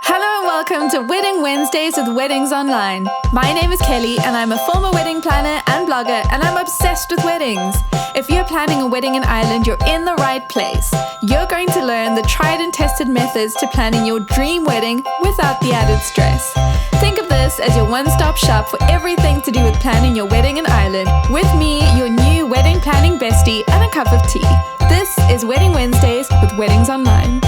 Hello and welcome to Wedding Wednesdays with Weddings Online. My name is Kelly and I'm a former wedding planner and blogger, and I'm obsessed with weddings. If you're planning a wedding in Ireland, you're in the right place. You're going to learn the tried and tested methods to planning your dream wedding without the added stress. Think of this as your one-stop shop for everything to do with planning your wedding in Ireland. With me, your new wedding planning bestie, and a cup of tea. This is Wedding Wednesdays with Weddings Online.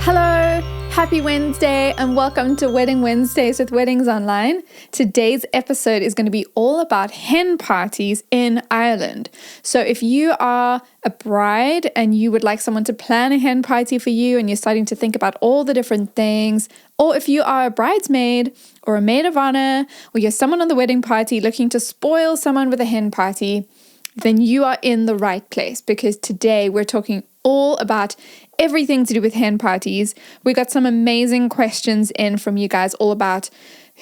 Hello, happy Wednesday and welcome to Wedding Wednesdays with Weddings Online. Today's episode is going to be all about hen parties in Ireland. So if you are a bride and you would like someone to plan a hen party for you and you're starting to think about all the different things, or if you are a bridesmaid or a maid of honor, or you're someone on the wedding party looking to spoil someone with a hen party, then you are in the right place, because today we're talking all about everything to do with hen parties. We got some amazing questions in from you guys all about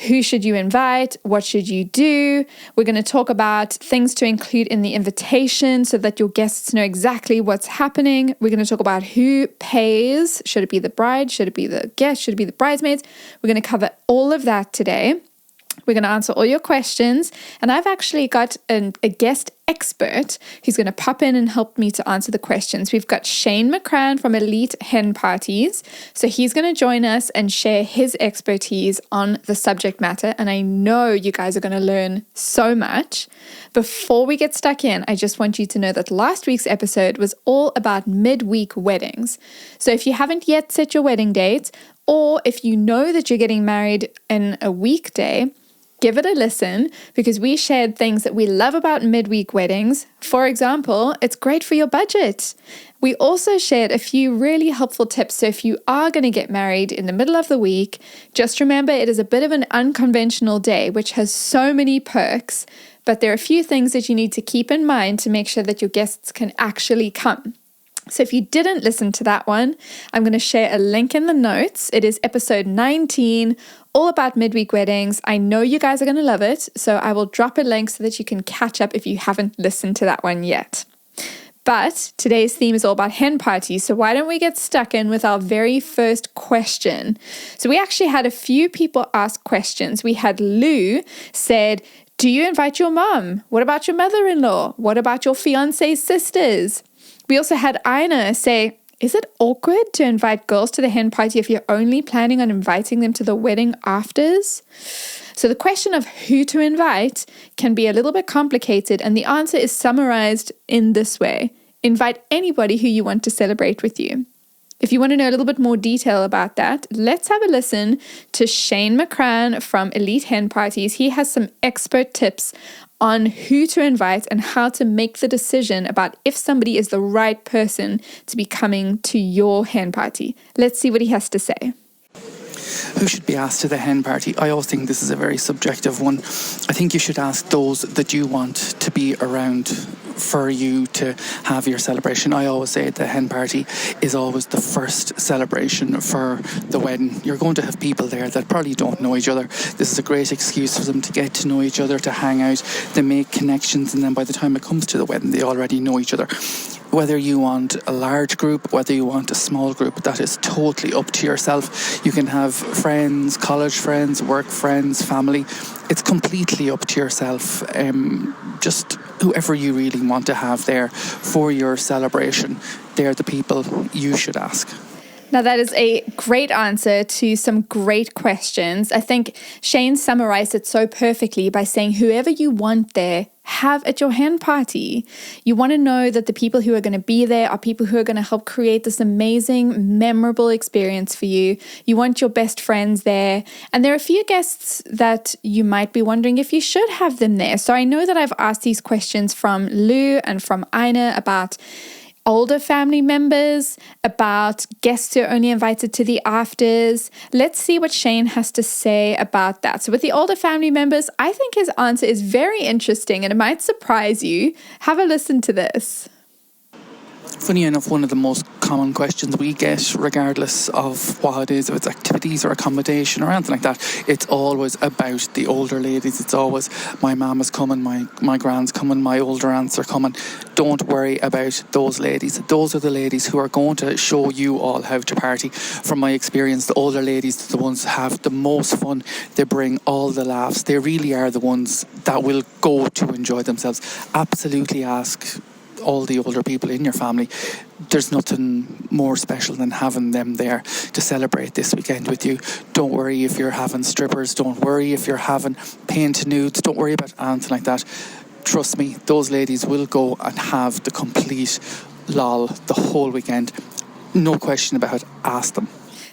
who should you invite, what should you do. We're going to talk about things to include in the invitation so that your guests know exactly what's happening. We're going to talk about who pays. Should it be the bride? Should it be the guest? Should it be the bridesmaids? We're going to cover all of that today. We're going to answer all your questions, and I've actually got a guest expert who's going to pop in and help me to answer the questions. We've got Shane McCrann from Elite Hen Parties, so he's going to join us and share his expertise on the subject matter, and I know you guys are going to learn so much. Before we get stuck in, I just want you to know that last week's episode was all about midweek weddings. So if you haven't yet set your wedding date, or if you know that you're getting married in a weekday, give it a listen, because we shared things that we love about midweek weddings. For example, it's great for your budget. We also shared a few really helpful tips. So if you are going to get married in the middle of the week, just remember it is a bit of an unconventional day, which has so many perks, but there are a few things that you need to keep in mind to make sure that your guests can actually come. So if you didn't listen to that one, I'm going to share a link in the notes. It is episode 19, all about midweek weddings. I know you guys are going to love it, so I will drop a link so that you can catch up if you haven't listened to that one yet. But today's theme is all about hen parties, so why don't we get stuck in with our very first question? So we actually had a few people ask questions. We had Lou said, do you invite your mom? What about your mother-in-law? What about your fiance's sisters? We also had Ina say, is it awkward to invite girls to the hen party if you're only planning on inviting them to the wedding afters? So the question of who to invite can be a little bit complicated, and the answer is summarized in this way. Invite anybody who you want to celebrate with you. If you want to know a little bit more detail about that, let's have a listen to Shane McCrann from Elite Hen Parties. He has some expert tips on who to invite and how to make the decision about if somebody is the right person to be coming to your hen party. Let's see what he has to say. Who should be asked to the hen party? I always think this is a very subjective one. I think you should ask those that you want to be around for you to have your celebration. I always say the hen party is always the first celebration for the wedding. You're going to have people there that probably don't know each other. This is a great excuse for them to get to know each other, to hang out, they make connections, and then by the time it comes to the wedding, they already know each other. Whether you want a large group, whether you want a small group, that is totally up to yourself. You can have friends, college friends, work friends, family. It's completely up to yourself. Just whoever you really want to have there for your celebration, they're the people you should ask. Now that is a great answer to some great questions. I think Shane summarized it so perfectly by saying whoever you want there, have at your hen party. You want to know that the people who are going to be there are people who are going to help create this amazing, memorable experience for you. You want your best friends there. And there are a few guests that you might be wondering if you should have them there. So I know that I've asked these questions from Lou and from Ina about older family members, about guests who are only invited to the afters. Let's see what Shane has to say about that. So with the older family members, I think his answer is very interesting and it might surprise you. Have a listen to this. Funny enough, one of the most common questions we get, regardless of what it is, if it's activities or accommodation or anything like that, it's always about the older ladies. It's always, my mum is coming, my grand's coming, my older aunts are coming. Don't worry about those ladies. Those are the ladies who are going to show you all how to party. From my experience, the older ladies are the ones who have the most fun. They bring all the laughs. They really are the ones that will go to enjoy themselves. Absolutely ask all the older people in your family. There's nothing more special than having them there to celebrate this weekend with you. Don't worry if you're having strippers. Don't worry if you're having paint nudes. Don't worry about anything like that. Trust me, those ladies will go and have the complete lol the whole weekend. No question about it. Ask them.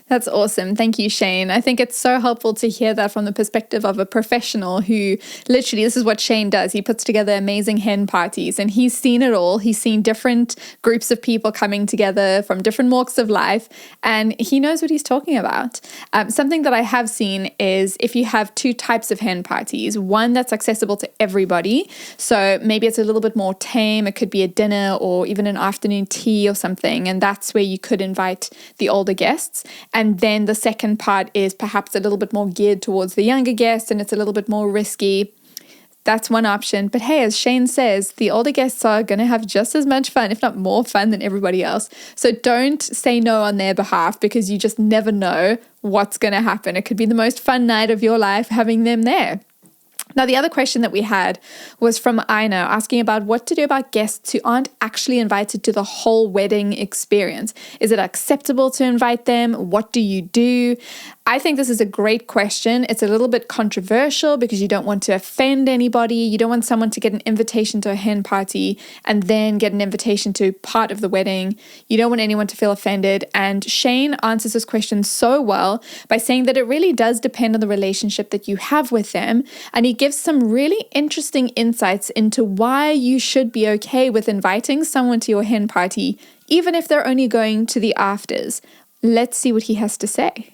That's awesome. Thank you, Shane. I think it's so helpful to hear that from the perspective of a professional who literally, this is what Shane does. He puts together amazing hen parties and he's seen it all. He's seen different groups of people coming together from different walks of life and he knows what he's talking about. Something that I have seen is if you have two types of hen parties, one that's accessible to everybody. So maybe it's a little bit more tame. It could be a dinner or even an afternoon tea or something. And that's where you could invite the older guests. And then the second part is perhaps a little bit more geared towards the younger guests and it's a little bit more risky. That's one option. But hey, as Shane says, the older guests are going to have just as much fun, if not more fun than everybody else. So don't say no on their behalf because you just never know what's going to happen. It could be the most fun night of your life having them there. Now, the other question that we had was from Aina asking about what to do about guests who aren't actually invited to the whole wedding experience. Is it acceptable to invite them? What do you do? I think this is a great question. It's a little bit controversial because you don't want to offend anybody. You don't want someone to get an invitation to a hen party and then get an invitation to part of the wedding. You don't want anyone to feel offended. And Shane answers this question so well by saying that it really does depend on the relationship that you have with them. And he gives some really interesting insights into why you should be okay with inviting someone to your hen party, even if they're only going to the afters. Let's see what he has to say.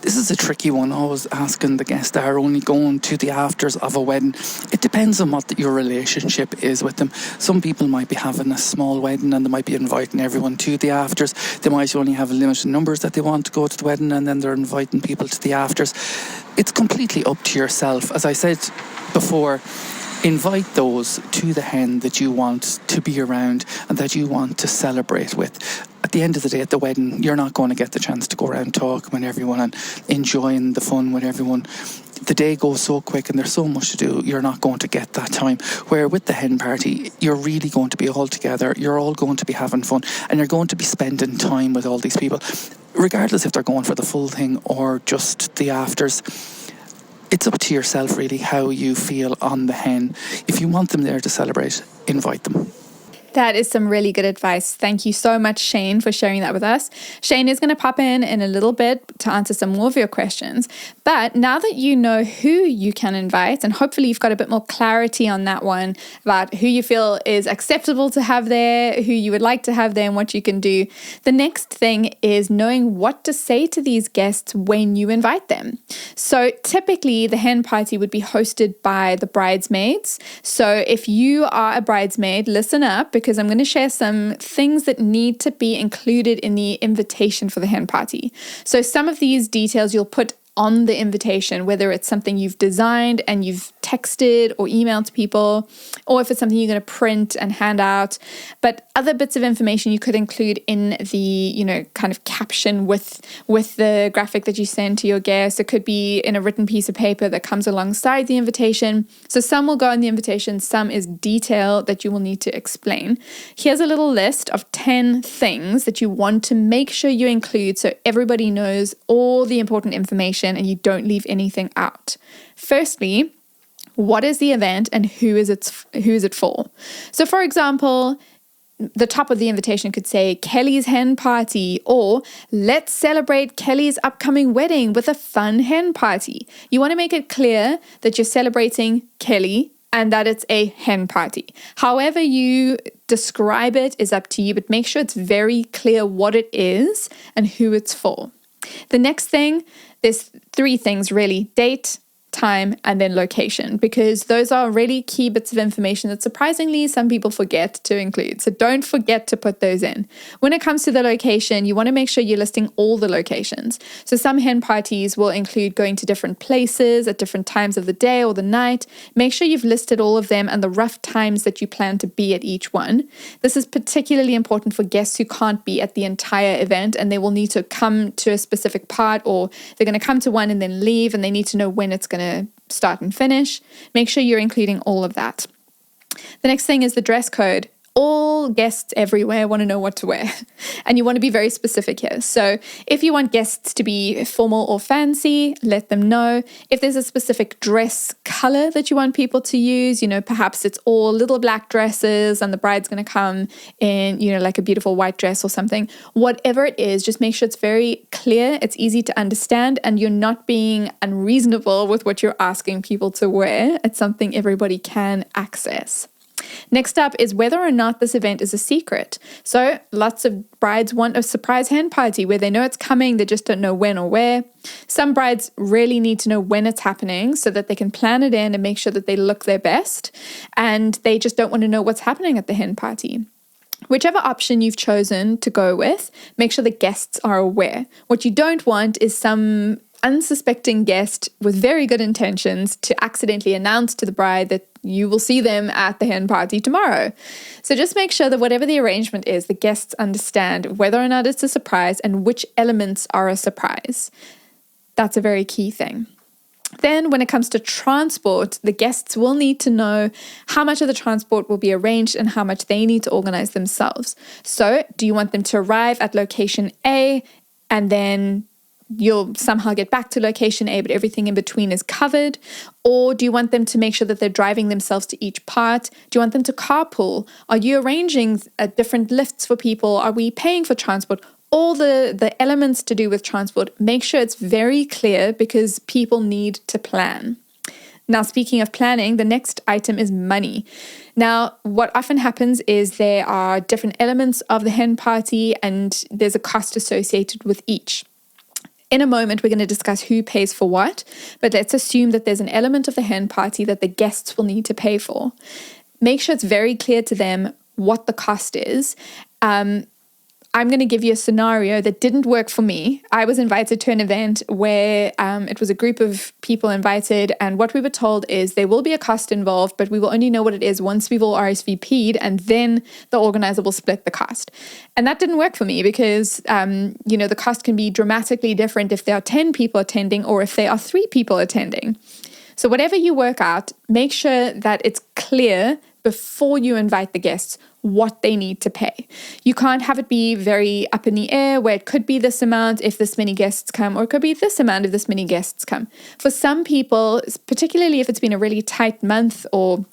This is a tricky one, always asking the guests that are only going to the afters of a wedding. It depends on what your relationship is with them. Some people might be having a small wedding and they might be inviting everyone to the afters. They might only have a limited numbers that they want to go to the wedding and then they're inviting people to the afters. It's completely up to yourself. As I said before, invite those to the hen that you want to be around and that you want to celebrate with. At the end of the day, at the wedding, you're not going to get the chance to go around talking with everyone and enjoying the fun with everyone. The day goes so quick and there's so much to do, you're not going to get that time. Where with the hen party, you're really going to be all together, you're all going to be having fun and you're going to be spending time with all these people. Regardless if they're going for the full thing or just the afters, it's up to yourself really how you feel on the hen. If you want them there to celebrate, invite them. That is some really good advice. Thank you so much, Shane, for sharing that with us. Shane is going to pop in a little bit to answer some more of your questions. But now that you know who you can invite, and hopefully you've got a bit more clarity on that one about who you feel is acceptable to have there, who you would like to have there, and what you can do, the next thing is knowing what to say to these guests when you invite them. So typically the hen party would be hosted by the bridesmaids. So if you are a bridesmaid, listen up, because I'm going to share some things that need to be included in the invitation for the hen party. So some of these details you'll put on the invitation, whether it's something you've designed and you've texted or emailed to people, or if it's something you're going to print and hand out. But other bits of information you could include in the, kind of caption with the graphic that you send to your guests. It could be in a written piece of paper that comes alongside the invitation. So some will go in the invitation, some is detail that you will need to explain. Here's a little list of 10 things that you want to make sure you include so everybody knows all the important information and you don't leave anything out. Firstly, what is the event and who is it for? So for example, the top of the invitation could say Kelly's hen party, or let's celebrate Kelly's upcoming wedding with a fun hen party. You want to make it clear that you're celebrating Kelly and that it's a hen party. However you describe it is up to you, but make sure it's very clear what it is and who it's for. The next thing, there's 3 things really: date, time, and then location, because those are really key bits of information that surprisingly some people forget to include. So don't forget to put those in. When it comes to the location, you want to make sure you're listing all the locations. So some hen parties will include going to different places at different times of the day or the night. Make sure you've listed all of them and the rough times that you plan to be at each one. This is particularly important for guests who can't be at the entire event and they will need to come to a specific part, or they're going to come to one and then leave and they need to know when it's going to start and finish. Make sure you're including all of that. The next thing is the dress code. All guests everywhere want to know what to wear, and you want to be very specific here. So if you want guests to be formal or fancy, let them know. If there's a specific dress color that you want people to use, perhaps it's all little black dresses and the bride's going to come in, like a beautiful white dress or something. Whatever it is, just make sure it's very clear, it's easy to understand, and you're not being unreasonable with what you're asking people to wear. It's something everybody can access. Next up is whether or not this event is a secret. So lots of brides want a surprise hen party where they know it's coming, they just don't know when or where. Some brides really need to know when it's happening so that they can plan it in and make sure that they look their best, and they just don't want to know what's happening at the hen party. Whichever option you've chosen to go with, make sure the guests are aware. What you don't want is some unsuspecting guest with very good intentions to accidentally announce to the bride that you will see them at the hen party tomorrow. So just make sure that whatever the arrangement is, the guests understand whether or not it's a surprise and which elements are a surprise. That's a very key thing. Then when it comes to transport, the guests will need to know how much of the transport will be arranged and how much they need to organize themselves. So do you want them to arrive at location A and then you'll somehow get back to location A, but everything in between is covered? Or do you want them to make sure that they're driving themselves to each part? Do you want them to carpool? Are you arranging different lifts for people? Are we paying for transport? All the elements to do with transport, make sure it's very clear because people need to plan. Now, speaking of planning, the next item is money. Now, what often happens is there are different elements of the hen party and there's a cost associated with each. In a moment, we're going to discuss who pays for what, but let's assume that there's an element of the hen party that the guests will need to pay for. Make sure it's very clear to them what the cost is. I'm going to give you a scenario that didn't work for me. I was invited to an event where it was a group of people invited, and what we were told is there will be a cost involved, but we will only know what it is once we've all RSVP'd, and then the organizer will split the cost. And that didn't work for me because, the cost can be dramatically different if there are 10 people attending or if there are 3 people attending. So whatever you work out, make sure that it's clear before you invite the guests what they need to pay. You can't have it be very up in the air where it could be this amount if this many guests come, or it could be this amount if this many guests come. For some people, particularly if it's been a really tight month or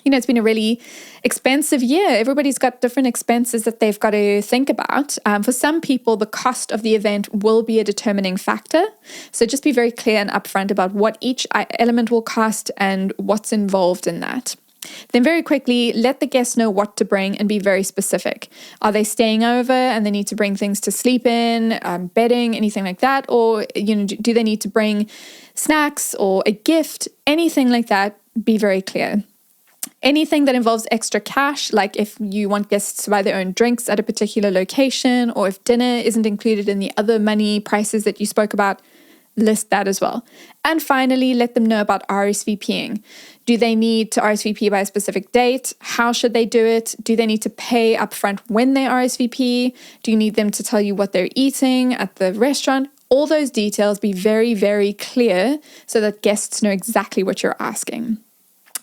it's been a really expensive year. Everybody's got different expenses that they've got to think about. For some people, the cost of the event will be a determining factor. So just be very clear and upfront about what each element will cost and what's involved in that. Then very quickly, let the guests know what to bring and be very specific. Are they staying over and they need to bring things to sleep in, bedding, anything like that? Or, do they need to bring snacks or a gift? Anything like that, be very clear. Anything that involves extra cash, like if you want guests to buy their own drinks at a particular location, or if dinner isn't included in the other money prices that you spoke about, list that as well. And finally, let them know about RSVPing. Do they need to RSVP by a specific date? How should they do it? Do they need to pay upfront when they RSVP? Do you need them to tell you what they're eating at the restaurant? All those details, be very, very clear so that guests know exactly what you're asking.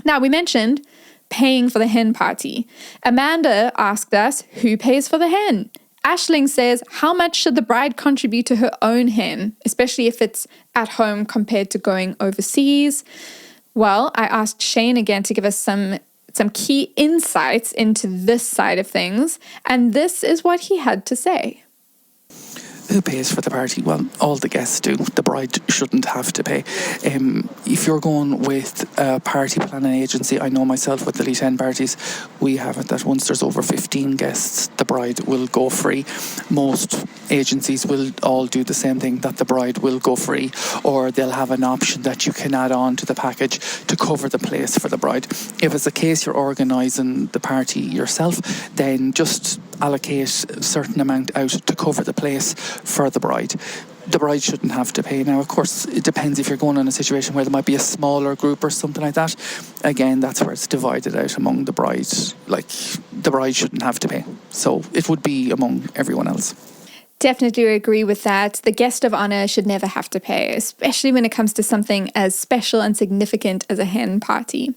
Now, we mentioned paying for the hen party. Amanda asked us, who pays for the hen? Ashling says, how much should the bride contribute to her own hen, especially if it's at home compared to going overseas? Well, I asked Shane again to give us some key insights into this side of things, and this is what he had to say. Who pays for the party? Well, all the guests do. The bride shouldn't have to pay. If you're going with a party planning agency, I know myself with Elite Hen Parties, we have it that once there's over 15 guests, the bride will go free. Most agencies will all do the same thing, that the bride will go free, or they'll have an option that you can add on to the package to cover the place for the bride. If it's a case you're organising the party yourself, then just allocate a certain amount out to cover the place for the bride. The bride shouldn't have to pay. Now, of course, it depends if you're going in a situation where there might be a smaller group or something like that. Again, that's where it's divided out among the bride. Like, the bride shouldn't have to pay. So it would be among everyone else. Definitely agree with that. The guest of honor should never have to pay, especially when it comes to something as special and significant as a hen party.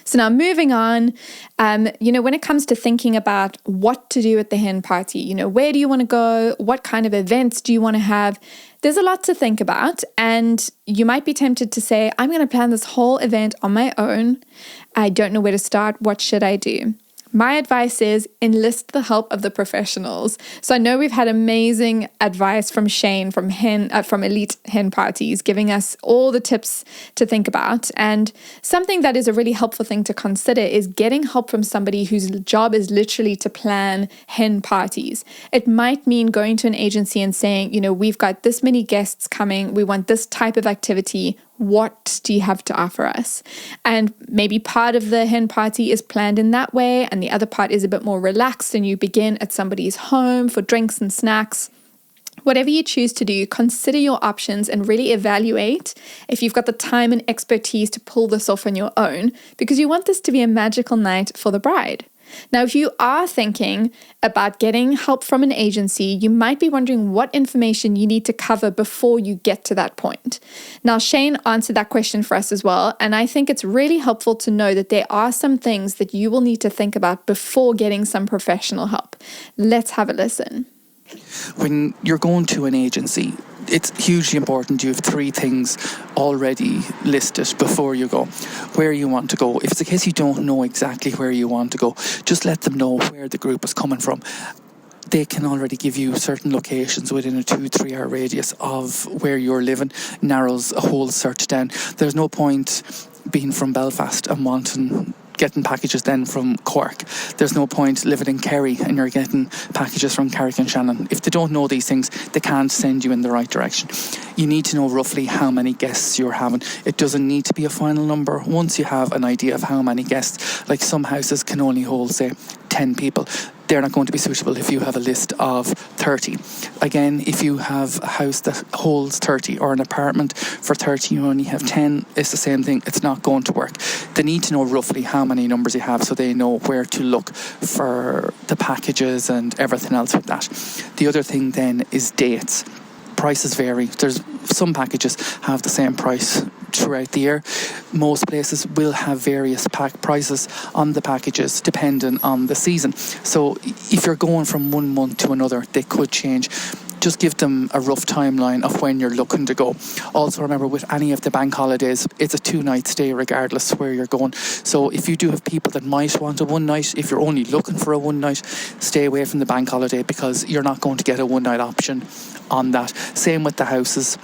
So now moving on, when it comes to thinking about what to do at the hen party, where do you want to go? What kind of events do you want to have? There's a lot to think about, and you might be tempted to say, I'm going to plan this whole event on my own. I don't know where to start. What should I do? My advice is enlist the help of the professionals. So I know we've had amazing advice from Shane from Elite Hen Parties, giving us all the tips to think about. And something that is a really helpful thing to consider is getting help from somebody whose job is literally to plan hen parties. It might mean going to an agency and saying, we've got this many guests coming. We want this type of activity. What do you have to offer us? And maybe part of the hen party is planned in that way, and the other part is a bit more relaxed, and you begin at somebody's home for drinks and snacks. Whatever you choose to do, consider your options and really evaluate if you've got the time and expertise to pull this off on your own, because you want this to be a magical night for the bride. Now, if you are thinking about getting help from an agency, you might be wondering what information you need to cover before you get to that point. Now, Shane answered that question for us as well, and I think it's really helpful to know that there are some things that you will need to think about before getting some professional help. Let's have a listen. When you're going to an agency, it's hugely important you have 3 things already listed before you go. Where you want to go. If it's a case you don't know exactly where you want to go, just let them know where the group is coming from. They can already give you certain locations within a 2-3 hour radius of where you're living. Narrows a whole search down. There's no point being from Belfast and getting packages then from Cork. There's no point living in Kerry and you're getting packages from Carrick and Shannon. If they don't know these things, they can't send you in the right direction. You need to know roughly how many guests you're having. It doesn't need to be a final number. Once you have an idea of how many guests, like some houses can only hold, say, 10 people. They're not going to be suitable if you have a list of 30. Again, if you have a house that holds 30 or an apartment for 30, you only have 10, it's the same thing. It's not going to work. They need to know roughly how many numbers you have so they know where to look for the packages and everything else with that. The other thing then is dates. Prices vary. There's some packages have the same price throughout the year. Most places will have various prices on the packages depending on the season. So if you're going from one month to another, they could change. Just give them a rough timeline of when you're looking to go. Also remember, with any of the bank holidays, it's a 2-night stay regardless where you're going. So if you do have people that might want a 1 night, if you're only looking for a 1 night, stay away from the bank holiday because you're not going to get a 1 night option on that. Same with the houses.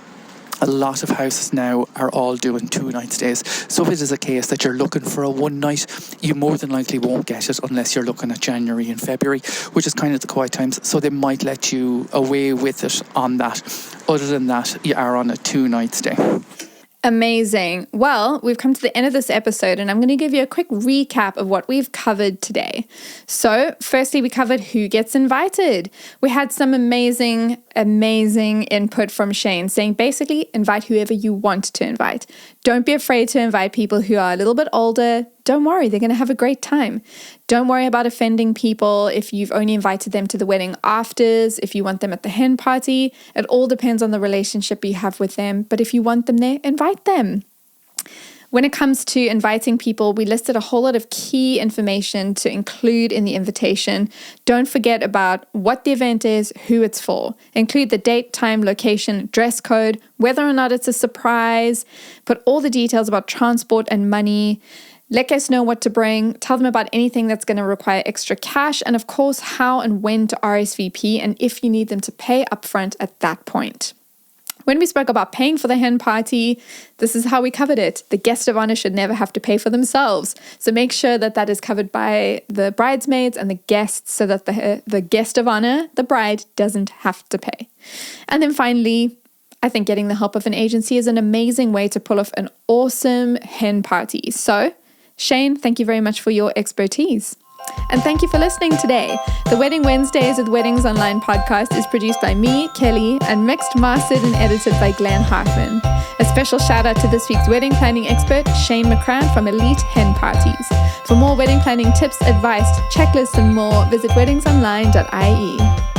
A lot of houses now are all doing 2-night stays. So if it is a case that you're looking for a 1 night, you more than likely won't get it unless you're looking at January and February, which is kind of the quiet times. So they might let you away with it on that. Other than that, you are on a 2-night stay. Amazing. Well, we've come to the end of this episode and I'm going to give you a quick recap of what we've covered today. So, firstly, we covered who gets invited. We had some amazing input from Shane saying basically invite whoever you want to invite. Don't be afraid to invite people who are a little bit older. Don't worry, they're going to have a great time. Don't worry about offending people if you've only invited them to the wedding afters, if you want them at the hen party. It all depends on the relationship you have with them. But if you want them there, invite them. When it comes to inviting people, we listed a whole lot of key information to include in the invitation. Don't forget about what the event is, who it's for. Include the date, time, location, dress code, whether or not it's a surprise. Put all the details about transport and money. Let guests know what to bring. Tell them about anything that's going to require extra cash. And of course, how and when to RSVP and if you need them to pay upfront at that point. When we spoke about paying for the hen party, this is how we covered it. The guest of honor should never have to pay for themselves. So make sure that that is covered by the bridesmaids and the guests so that the guest of honor, the bride, doesn't have to pay. And then finally, I think getting the help of an agency is an amazing way to pull off an awesome hen party. So, Shane, thank you very much for your expertise. And thank you for listening today. The Wedding Wednesdays with Weddings Online podcast is produced by me, Kelly, and mixed, mastered, and edited by Glenn Hartman. A special shout out to this week's wedding planning expert, Shane McCrann from Elite Hen Parties. For more wedding planning tips, advice, checklists, and more, visit weddingsonline.ie.